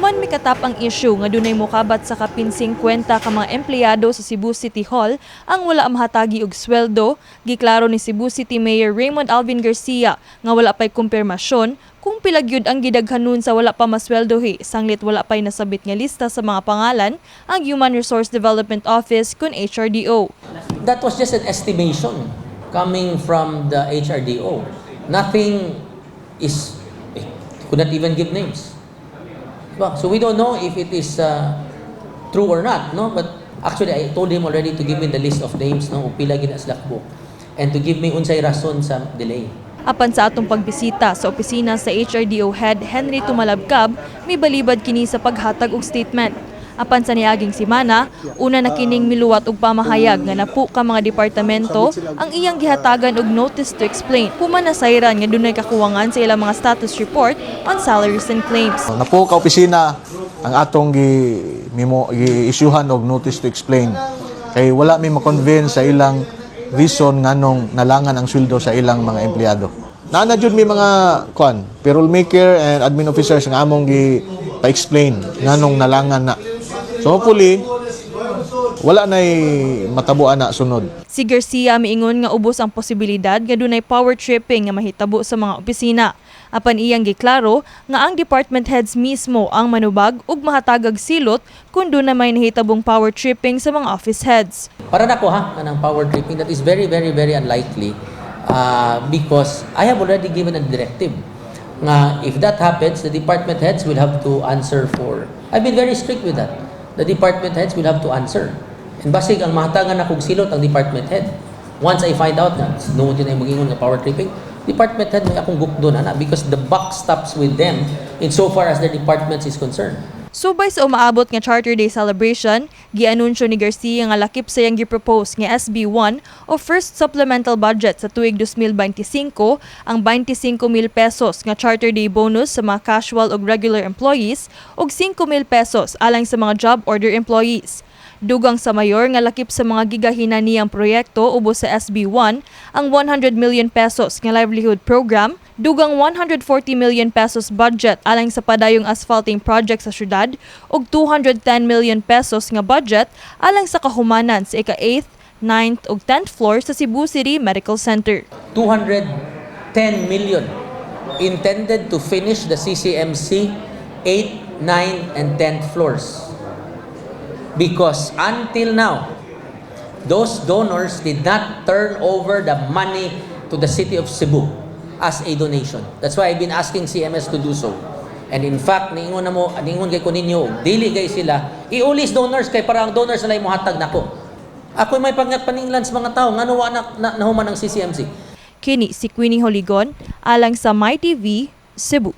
Human mikatap ang issue nga dunay mokabat sa kapin 50 ka mga empleyado sa Cebu City Hall ang wala mahatagi og sweldo, giklaro ni Cebu City Mayor Raymond Alvin Garcia nga wala pay kumpirmasyon kung pila gyud ang gidaghanon sa wala pa masweldohi sanglit wala pay nasabit nga lista sa mga pangalan ang Human Resource Development Office kun HRDO. That was just an estimation coming from the HRDO. Nothing is, could not even give names. So we don't know if it is true or not, no? But actually, I told him already to give me the list of names, no? Pila ginaslakbo, and to give me unsay rason sa delay. Apan sa atong pagbisita sa opisina sa HRDO Head 𝗦𝗪𝗘𝗕𝗨, may balibad kini sa paghatag og statement. Apan sa niaging semana, una na kining miluwat og pamahayag nga napu ka mga departamento ang iyang gihatagan og notice to explain. Human nasayran nga dunay kakuwangan sa ilang mga status report on salaries and claims. Napu ka opisina ang atong gi-issuehan og notice to explain. Kay wala mi ma-convince sa ilang reason nganong nalangan ang sweldo sa ilang mga empleyado. Naana jud mi mga payroll maker and admin officers nga among gi-explain nganong nalangan na. So hopefully, wala na'y matabuan na sunod. Si Garcia miingon nga ubos ang posibilidad nga dunay power tripping nga mahitabo sa mga opisina. Apan iyang giklaro nga ang department heads mismo ang manubag ug mahatagag silot kung doon na may nahitabong power tripping sa mga office heads. Para nako kanang power tripping, that is very unlikely because I have already given a directive. Nga if that happens, the department heads will have to answer for. I've been very strict with that. The department heads will have to answer. And basig ang mahatagan na kung silot ang department head. Once I find out na noon yun ay magingon ng power tripping, department head may akong guk doon, because the buck stops with them insofar as their departments is concerned. Subay sa umaabot nga Charter Day celebration, gianunsyo ni Garcia nga lakip sa iyang gipropose nga SB1 o First Supplemental Budget sa tuig 2025 ang 25,000 pesos nga Charter Day bonus sa mga casual ug regular employees ug 5,000 pesos alang sa mga job order employees. Dugang sa mayor nga lakip sa mga gigahinan niyang proyekto ubos sa SB1 ang 100 million pesos nga livelihood program, dugang 140 million pesos budget alang sa padayong asphalting project sa syudad ug 210 million pesos nga budget alang sa kahumanan sa ika-8th, 9th ug 10th floor sa Cebu City Medical Center. 210 million intended to finish the CCMC 8, 9, and 10th floors. Because until now, those donors did not turn over the money to the city of Cebu as a donation. That's why I've been asking CMS to do so. And in fact, ningon kay ko ninyo, dili gay sila, iulis donors kay para ang donors nila mohatag nako. Ako may pangat paninglan sa mga tao, ngano wa nahuman ang CCMC. Kini si Queenie Joligon alang sa MyTV, Cebu.